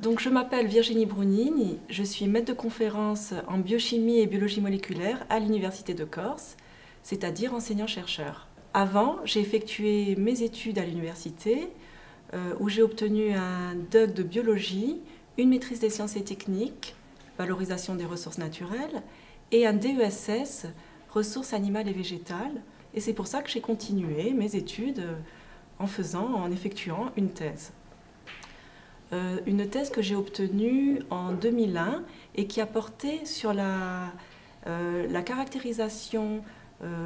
Donc, je m'appelle Virginie Brunini, je suis maître de conférence en biochimie et biologie moléculaire à l'Université de Corse, c'est-à-dire enseignant-chercheur. Avant, j'ai effectué mes études à l'université où j'ai obtenu un DUG de biologie, une maîtrise des sciences et techniques, valorisation des ressources naturelles, et un DESS, ressources animales et végétales. Et c'est pour ça que j'ai continué mes études en effectuant une thèse. Une thèse que j'ai obtenue en 2001 et qui a porté sur la caractérisation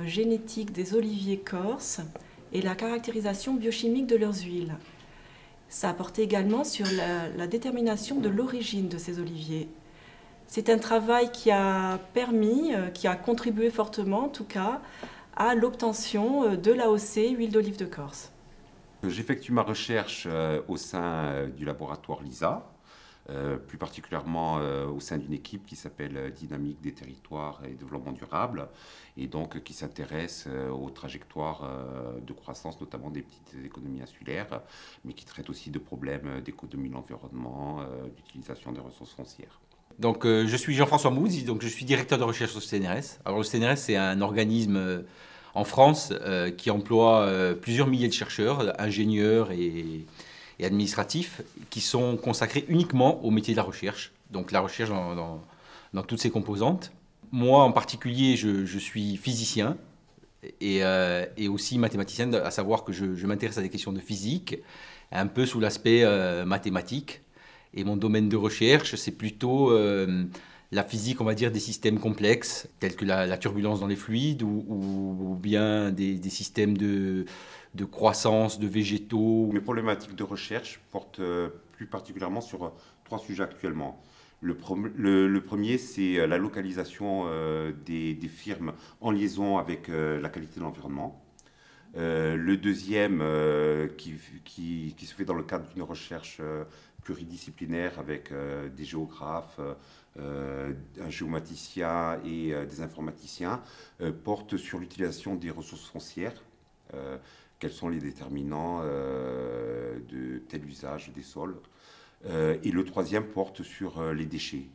génétique des oliviers corses et la caractérisation biochimique de leurs huiles. Ça a porté également sur la détermination de l'origine de ces oliviers. C'est un travail qui a permis, qui a contribué fortement en tout cas, à l'obtention de l'AOC huile d'olive de Corse. J'effectue ma recherche au sein du laboratoire LISA, plus particulièrement au sein d'une équipe qui s'appelle Dynamique des territoires et développement durable, et donc qui s'intéresse aux trajectoires de croissance, notamment des petites économies insulaires, mais qui traite aussi de problèmes d'économie de l'environnement, d'utilisation des ressources foncières. Donc, je suis Jean-François Mouze, donc je suis directeur de recherche au CNRS. Alors, le CNRS, c'est un organisme en France qui emploie plusieurs milliers de chercheurs, ingénieurs et administratifs, qui sont consacrés uniquement au métier de la recherche. Donc, la recherche dans toutes ses composantes. Moi, en particulier, je suis physicien et aussi mathématicien, à savoir que je m'intéresse à des questions de physique, un peu sous l'aspect mathématique. Et mon domaine de recherche, c'est plutôt la physique, on va dire, des systèmes complexes, tels que la turbulence dans les fluides ou bien des systèmes de croissance de végétaux. Mes problématiques de recherche portent plus particulièrement sur trois sujets actuellement. Le premier, c'est la localisation des firmes en liaison avec la qualité de l'environnement. Le deuxième, qui se fait dans le cadre d'une recherche pluridisciplinaire avec des géographes, un géomaticien et des informaticiens, porte sur l'utilisation des ressources foncières. Quels sont les déterminants de tel usage des sols. Et le troisième porte sur les déchets,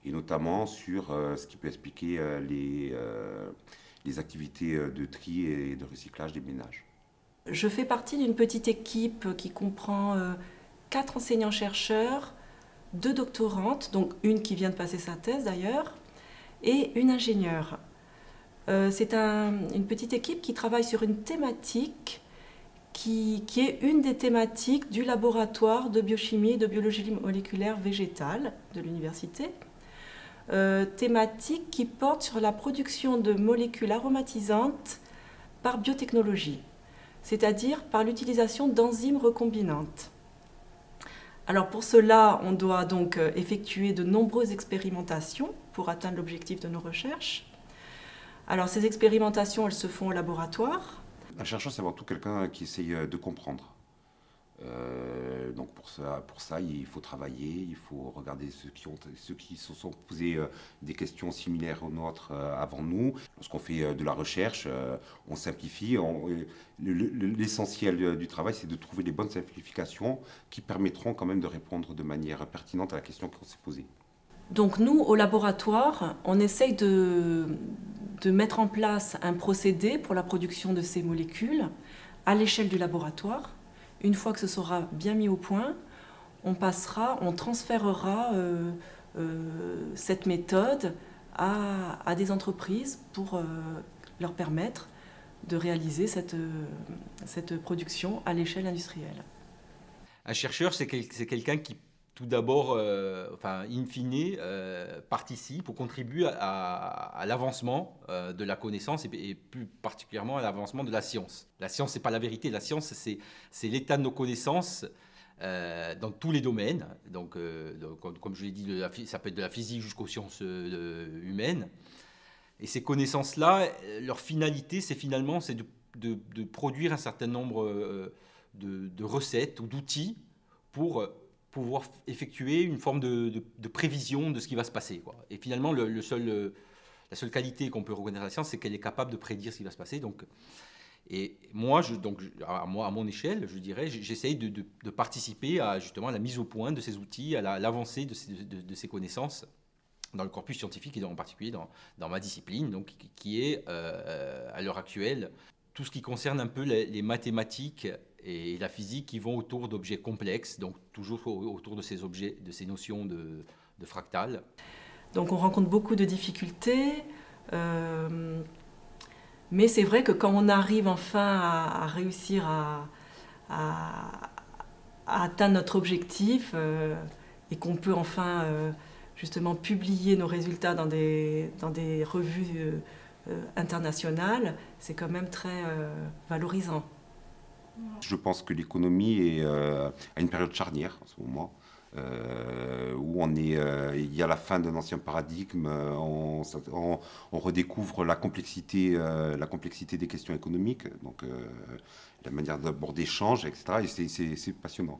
et notamment sur ce qui peut expliquer les activités de tri et de recyclage des ménages. Je fais partie d'une petite équipe qui comprend 4 enseignants-chercheurs, 2 doctorantes, donc une qui vient de passer sa thèse d'ailleurs, et une ingénieure. C'est une petite équipe qui travaille sur une thématique qui est une des thématiques du laboratoire de biochimie et de biologie moléculaire végétale de l'université. Thématique qui porte sur la production de molécules aromatisantes par biotechnologie, c'est-à-dire par l'utilisation d'enzymes recombinantes. Alors pour cela, on doit donc effectuer de nombreuses expérimentations pour atteindre l'objectif de nos recherches. Alors ces expérimentations, elles se font au laboratoire. Un chercheur, c'est avant tout quelqu'un qui essaye de comprendre. Donc pour ça, il faut travailler, il faut regarder ceux qui se sont posés des questions similaires aux nôtres avant nous. Lorsqu'on fait de la recherche, on simplifie. L'essentiel du travail, c'est de trouver les bonnes simplifications qui permettront quand même de répondre de manière pertinente à la question qu'on s'est posée. Donc nous, au laboratoire, on essaye de mettre en place un procédé pour la production de ces molécules à l'échelle du laboratoire. Une fois que ce sera bien mis au point, on transférera cette méthode à des entreprises pour leur permettre de réaliser cette production à l'échelle industrielle. Un chercheur, c'est quelqu'un qui, tout d'abord, in fine, participe ou contribue à l'avancement de la connaissance et plus particulièrement à l'avancement de la science. La science, ce n'est pas la vérité, la science, c'est l'état de nos connaissances dans tous les domaines. Donc comme je l'ai dit, ça peut être de la physique jusqu'aux sciences humaines. Et ces connaissances-là, leur finalité, c'est de produire un certain nombre de recettes ou d'outils pour pouvoir effectuer une forme de prévision de ce qui va se passer, quoi. Et finalement, la seule qualité qu'on peut reconnaître à la science, c'est qu'elle est capable de prédire ce qui va se passer. Donc, Et moi, à mon échelle, je dirais, j'essaye de participer à justement à la mise au point de ces outils, à l'avancée de ces connaissances dans le corpus scientifique et en particulier dans ma discipline, donc, qui est à l'heure actuelle tout ce qui concerne un peu les mathématiques et la physique qui vont autour d'objets complexes, donc toujours autour de ces objets, de ces notions de fractales. Donc on rencontre beaucoup de difficultés, mais c'est vrai que quand on arrive enfin à réussir à atteindre notre objectif et qu'on peut enfin justement publier nos résultats dans des revues internationales, c'est quand même très valorisant. Je pense que l'économie est à une période charnière en ce moment, où il y a la fin d'un ancien paradigme, on redécouvre la complexité des questions économiques, donc la manière d'aborder change, etc. Et c'est passionnant.